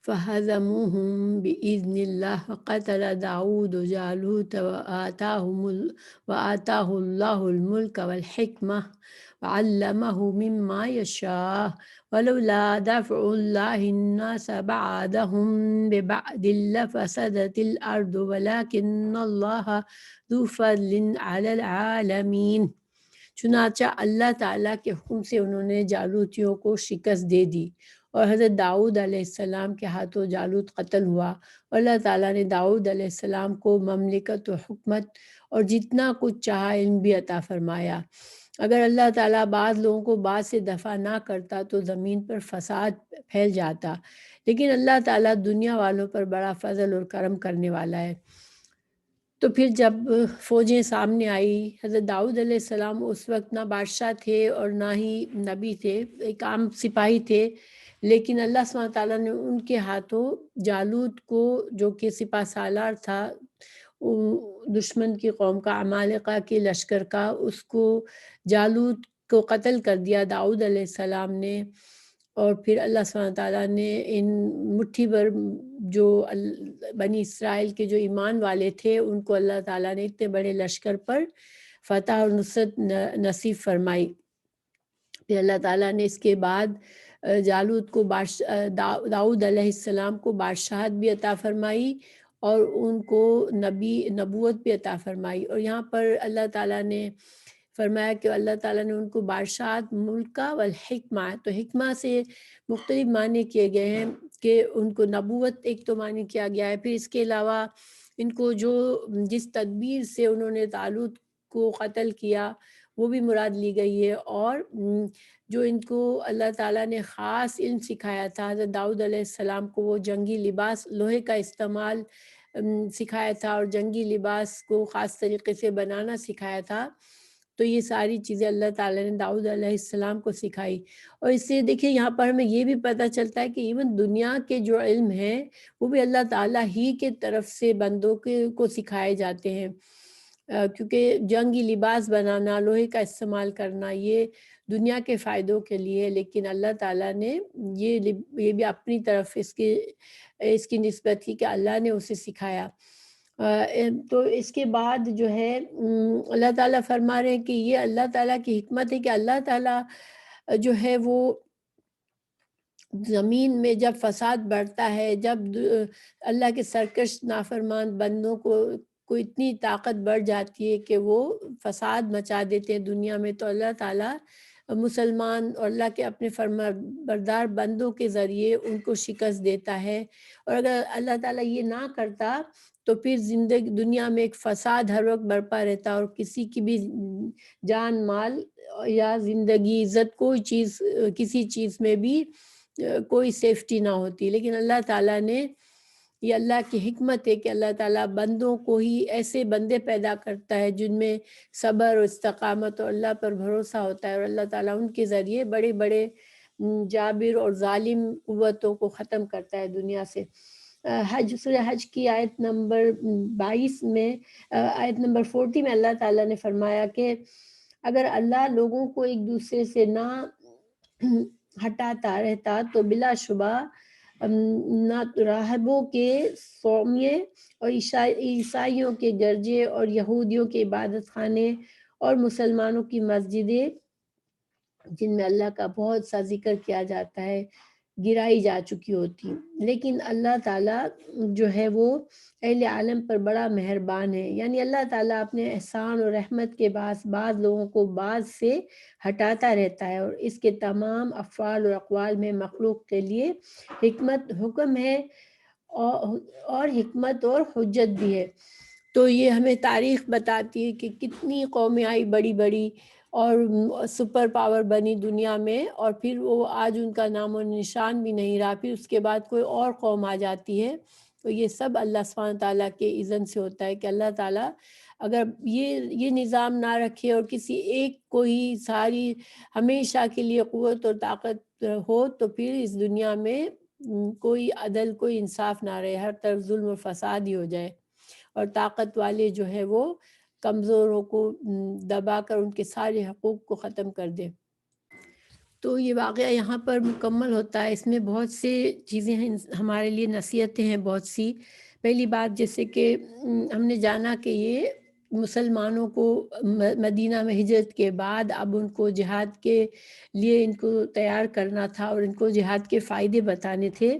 فہزموہم بإذن اللہ وقتل داؤد جالوت وآتاہ اللہ الملک والحکمہ وعلمہ مما یشاء ولولا دفع اللہ الناس بعدہم ببعد لفسدت الارض ولکن اللہ ذو فضل علی العالمین۔ چنانچہ اللہ تعالیٰ کے حکم سے انہوں نے جالوتیوں کو شکست دے دی اور حضرت داؤد علیہ السلام کے ہاتھوں جالوت قتل ہوا، اور اللہ تعالیٰ نے داؤد علیہ السلام کو مملکت و حکمت اور جتنا کچھ چاہا علم بھی عطا فرمایا۔ اگر اللہ تعالیٰ بعض لوگوں کو بعض سے دفع نہ کرتا تو زمین پر فساد پھیل جاتا، لیکن اللہ تعالیٰ دنیا والوں پر بڑا فضل اور کرم کرنے والا ہے۔ تو پھر جب فوجیں سامنے آئی، حضرت داؤد علیہ السلام اس وقت نہ بادشاہ تھے اور نہ ہی نبی تھے، ایک عام سپاہی تھے، لیکن اللہ سبحانہ تعالیٰ نے ان کے ہاتھوں جالوت کو، جو کہ سپہ سالار تھا دشمن کی قوم کا، عمالقہ کے لشکر کا، اس کو جالوت کو قتل کر دیا داؤد علیہ السلام نے۔ اور پھر اللہ سبحانہ تعالیٰ نے ان مٹھی بھر جو بنی اسرائیل کے جو ایمان والے تھے ان کو اللہ تعالیٰ نے اتنے بڑے لشکر پر فتح اور نصرت نصیب فرمائی۔ پھر اللہ تعالیٰ نے اس کے بعد جالوت کو داؤد علیہ السلام کو بادشاہت بھی عطا فرمائی اور ان کو نبوت بھی عطا فرمائی۔ اور یہاں پر اللہ تعالیٰ نے فرمایا کہ اللہ تعالیٰ نے ان کو بادشاہت، ملکہ والحکمہ، تو حکمہ سے مختلف معنی کیے گئے ہیں کہ ان کو نبوت ایک تو معنی کیا گیا ہے، پھر اس کے علاوہ ان کو جس تدبیر سے انہوں نے طالوت کو قتل کیا وہ بھی مراد لی گئی ہے، اور جو ان کو اللہ تعالیٰ نے خاص علم سکھایا تھا، حضرت داؤد علیہ السلام کو وہ جنگی لباس، لوہے کا استعمال سکھایا تھا اور جنگی لباس کو خاص طریقے سے بنانا سکھایا تھا، تو یہ ساری چیزیں اللہ تعالیٰ نے داؤد علیہ السلام کو سکھائی۔ اور اس سے دیکھیں یہاں پر ہمیں یہ بھی پتہ چلتا ہے کہ ایون دنیا کے جو علم ہیں وہ بھی اللہ تعالیٰ ہی کے طرف سے بندوں کو سکھائے جاتے ہیں، کیونکہ جنگی لباس بنانا، لوہے کا استعمال کرنا یہ دنیا کے فائدوں کے لیے، لیکن اللہ تعالیٰ نے یہ بھی اپنی طرف اس کی نسبت کی کہ اللہ نے اسے سکھایا۔ تو اس کے بعد جو ہے اللہ تعالیٰ فرما رہے ہیں کہ یہ اللہ تعالیٰ کی حکمت ہے کہ اللہ تعالیٰ جو ہے وہ زمین میں جب فساد بڑھتا ہے، جب اللہ کے سرکش نافرمان بندوں کو اتنی طاقت بڑھ جاتی ہے کہ وہ فساد مچا دیتے ہیں دنیا میں، تو اللہ تعالیٰ مسلمان اور اللہ کے اپنے فرما بردار بندوں کے ذریعے ان کو شکست دیتا ہے۔ اور اگر اللہ تعالیٰ یہ نہ کرتا تو پھر دنیا میں ایک فساد ہر وقت برپا رہتا اور کسی کی بھی جان مال یا زندگی، عزت، کوئی چیز، کسی چیز میں بھی کوئی سیفٹی نہ ہوتی۔ لیکن اللہ تعالیٰ نے، یہ اللہ کی حکمت ہے کہ اللہ تعالیٰ بندوں کو ہی ایسے بندے پیدا کرتا ہے جن میں صبر اور استقامت اور اللہ پر بھروسہ ہوتا ہے، اور اللہ تعالیٰ ان کے ذریعے بڑے بڑے جابر اور ظالم قوتوں کو ختم کرتا ہے دنیا سے۔ سورہ حج کی آیت نمبر 22 میں، آیت نمبر 40 میں اللہ تعالیٰ نے فرمایا کہ اگر اللہ لوگوں کو ایک دوسرے سے نہ ہٹاتا رہتا تو بلا شبہ نہ راہبوں کے صومعے اور عیسائیوں کے گرجے اور یہودیوں کے عبادت خانے اور مسلمانوں کی مسجدیں جن میں اللہ کا بہت سا ذکر کیا جاتا ہے گرائی جا چکی ہوتی۔ لیکن اللہ تعالیٰ جو ہے وہ اہل عالم پر بڑا مہربان ہے، یعنی اللہ تعالیٰ اپنے احسان اور رحمت کے بعد بعض لوگوں کو بعض سے ہٹاتا رہتا ہے، اور اس کے تمام افعال اور اقوال میں مخلوق کے لیے حکمت، حکم ہے اور حکمت اور حجت بھی ہے۔ تو یہ ہمیں تاریخ بتاتی ہے کہ کتنی قومیں آئی بڑی بڑی اور سپر پاور بنی دنیا میں، اور پھر وہ آج ان کا نام و نشان بھی نہیں رہا، پھر اس کے بعد کوئی اور قوم آ جاتی ہے۔ تو یہ سب اللہ سبحانہ تعالیٰ کے اذن سے ہوتا ہے کہ اللہ تعالیٰ اگر یہ نظام نہ رکھے اور کسی ایک کو ہی ساری ہمیشہ کے لیے قوت اور طاقت ہو تو پھر اس دنیا میں کوئی عدل، کوئی انصاف نہ رہے، ہر طرف ظلم و فساد ہی ہو جائے، اور طاقت والے جو ہے وہ کمزوروں کو دبا کر ان کے سارے حقوق کو ختم کر دے۔ تو یہ واقعہ یہاں پر مکمل ہوتا ہے، اس میں بہت سے چیزیں ہیں، ہمارے لیے نصیحتیں ہیں بہت سی۔ پہلی بات جیسے کہ ہم نے جانا کہ یہ مسلمانوں کو مدینہ میں ہجرت کے بعد اب ان کو جہاد کے لیے ان کو تیار کرنا تھا اور ان کو جہاد کے فائدے بتانے تھے،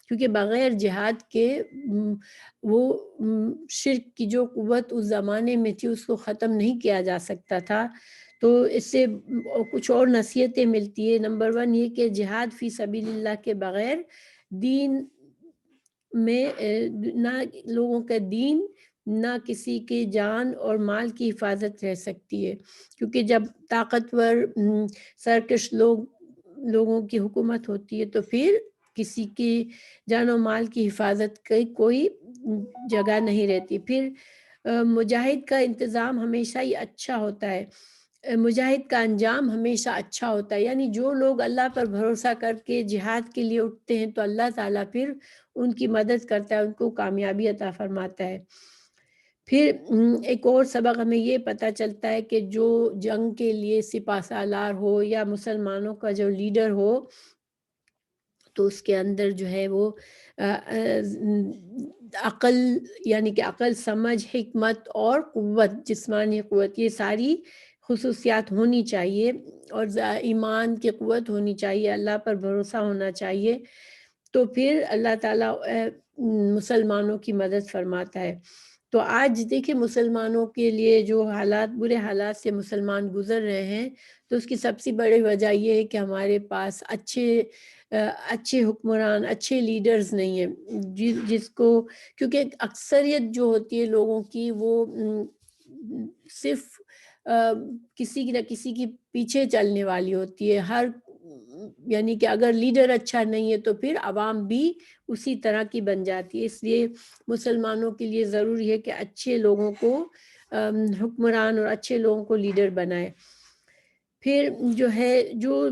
کیونکہ بغیر جہاد کے وہ شرک کی جو قوت اس زمانے میں تھی اس کو ختم نہیں کیا جا سکتا تھا۔ تو اس سے کچھ اور نصیحتیں ملتی ہے۔ نمبر 1 یہ کہ جہاد فی سبیل اللہ کے بغیر دین میں نہ لوگوں کا دین نہ کسی کی جان اور مال کی حفاظت رہ سکتی ہے، کیونکہ جب طاقتور سرکش لوگوں کی حکومت ہوتی ہے تو پھر کسی کی جان و مال کی حفاظت کی کوئی جگہ نہیں رہتی۔ پھر مجاہد کا انتظام ہمیشہ ہی اچھا ہوتا ہے، مجاہد کا انجام ہمیشہ اچھا ہوتا ہے، یعنی جو لوگ اللہ پر بھروسہ کر کے جہاد کے لیے اٹھتے ہیں تو اللہ تعالیٰ پھر ان کی مدد کرتا ہے، ان کو کامیابی عطا فرماتا ہے۔ پھر ایک اور سبق ہمیں یہ پتہ چلتا ہے کہ جو جنگ کے لیے سپہ سالار ہو یا مسلمانوں کا جو لیڈر ہو تو اس کے اندر جو ہے وہ عقل، یعنی کہ عقل، سمجھ، حکمت اور قوت، جسمانی قوت، یہ ساری خصوصیات ہونی چاہیے، اور ایمان کی قوت ہونی چاہیے، اللہ پر بھروسہ ہونا چاہیے، تو پھر اللہ تعالیٰ مسلمانوں کی مدد فرماتا ہے۔ تو آج دیکھیں مسلمانوں کے لیے جو حالات، برے حالات سے مسلمان گزر رہے ہیں، تو اس کی سب سے بڑی وجہ یہ ہے کہ ہمارے پاس اچھے حکمران، اچھے لیڈرز نہیں ہیں، جس کو، کیونکہ اکثریت جو ہوتی ہے لوگوں کی وہ صرف کسی نہ کسی کی پیچھے چلنے والی ہوتی ہے، یعنی کہ اگر لیڈر اچھا نہیں ہے تو پھر عوام بھی اسی طرح کی بن جاتی ہے۔ اس لیے مسلمانوں کے لیے ضروری ہے کہ اچھے لوگوں کو حکمران اور اچھے لوگوں کو لیڈر بنائے۔ پھر جو ہے جو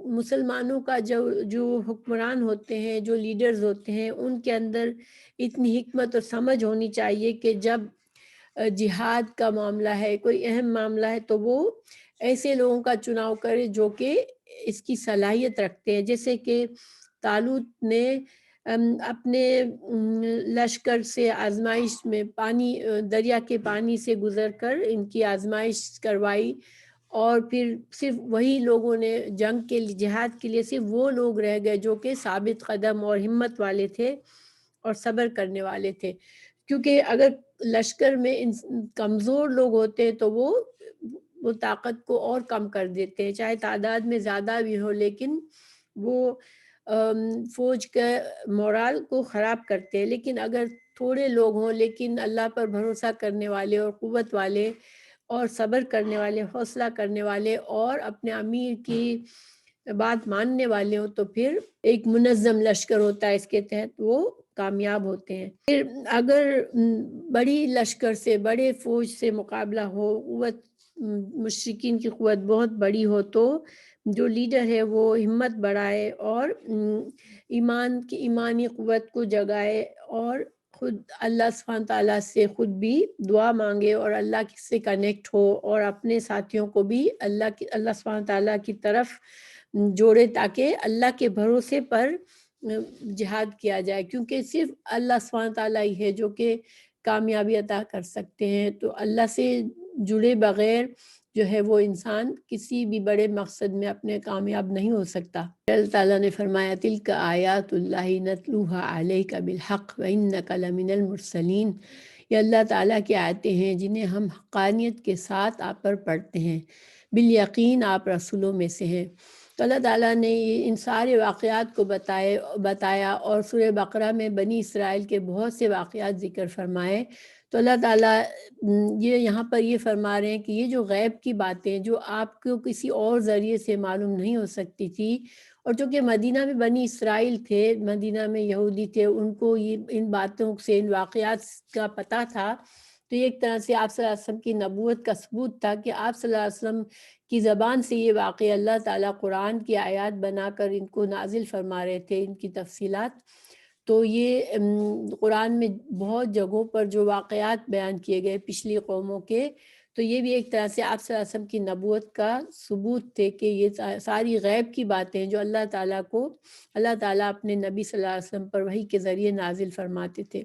مسلمانوں کا جو حکمران ہوتے ہیں، جو لیڈرز ہوتے ہیں، ان کے اندر اتنی حکمت اور سمجھ ہونی چاہیے کہ جب جہاد کا معاملہ ہے، کوئی اہم معاملہ ہے، تو وہ ایسے لوگوں کا چناؤ کرے جو کہ اس کی صلاحیت رکھتے ہیں۔ جیسے کہ طالوت نے اپنے لشکر سے آزمائش میں دریا کے پانی سے گزر کر ان کی آزمائش کروائی، اور پھر صرف وہی لوگوں نے جنگ کے لیے، جہاد کے لیے صرف وہ لوگ رہ گئے جو کہ ثابت قدم اور ہمت والے تھے اور صبر کرنے والے تھے، کیونکہ اگر لشکر میں کمزور لوگ ہوتے ہیں تو وہ طاقت کو اور کم کر دیتے ہیں، چاہے تعداد میں زیادہ بھی ہو، لیکن وہ فوج کے مورال کو خراب کرتے ہیں۔ لیکن اگر تھوڑے لوگ ہوں لیکن اللہ پر بھروسہ کرنے والے اور قوت والے اور صبر کرنے والے، حوصلہ کرنے والے اور اپنے امیر کی بات ماننے والے ہوں، تو پھر ایک منظم لشکر ہوتا ہے، اس کے تحت وہ کامیاب ہوتے ہیں۔ پھر اگر بڑی لشکر سے، بڑے فوج سے مقابلہ ہو، قوت، مشرکین کی قوت بہت بڑی ہو، تو جو لیڈر ہے وہ ہمت بڑھائے اور ایمانی قوت کو جگائے، اور خود اللہ سبحانہ تعالیٰ سے خود بھی دعا مانگے اور اللہ سے کنیکٹ ہو، اور اپنے ساتھیوں کو بھی اللہ سبحانہ تعالیٰ کی طرف جوڑے، تاکہ اللہ کے بھروسے پر جہاد کیا جائے، کیونکہ صرف اللہ سبحانہ تعالیٰ ہی ہے جو کہ کامیابی عطا کر سکتے ہیں۔ تو اللہ سے جڑے بغیر جو ہے وہ انسان کسی بھی بڑے مقصد میں اپنے کامیاب نہیں ہو سکتا۔ اللہ تعالیٰ نے فرمایا تِلْکَ آیات اللہ نتلوها علیک بالحق وانک لمن المرسلین، یہ اللہ تعالیٰ کی آیتیں ہیں جنہیں ہم حقانیت کے ساتھ آپ پر پڑھتے ہیں، بالیقین آپ رسولوں میں سے ہیں۔ تو اللہ تعالیٰ نے ان سارے واقعات کو بتایا، اور سورہ بقرہ میں بنی اسرائیل کے بہت سے واقعات ذکر فرمائے۔ تو اللہ تعالیٰ یہاں پر یہ فرما رہے ہیں کہ یہ جو غیب کی باتیں جو آپ کو کسی اور ذریعے سے معلوم نہیں ہو سکتی تھی، اور جو کہ مدینہ میں بنی اسرائیل تھے، مدینہ میں یہودی تھے، ان کو یہ ان باتوں سے، ان واقعات کا پتہ تھا، تو یہ ایک طرح سے آپ صلی اللہ علیہ وسلم کی نبوت کا ثبوت تھا کہ آپ صلی اللہ علیہ وسلم کی زبان سے یہ واقعہ اللہ تعالیٰ قرآن کی آیات بنا کر ان کو نازل فرما رہے تھے، ان کی تفصیلات۔ تو یہ قرآن میں بہت جگہوں پر جو واقعات بیان کیے گئے پچھلی قوموں کے، تو یہ بھی ایک طرح سے آپ صلی اللہ علیہ وسلم کی نبوت کا ثبوت تھے کہ یہ ساری غیب کی باتیں جو اللہ تعالیٰ اپنے نبی صلی اللہ علیہ وسلم پر وحی کے ذریعے نازل فرماتے تھے۔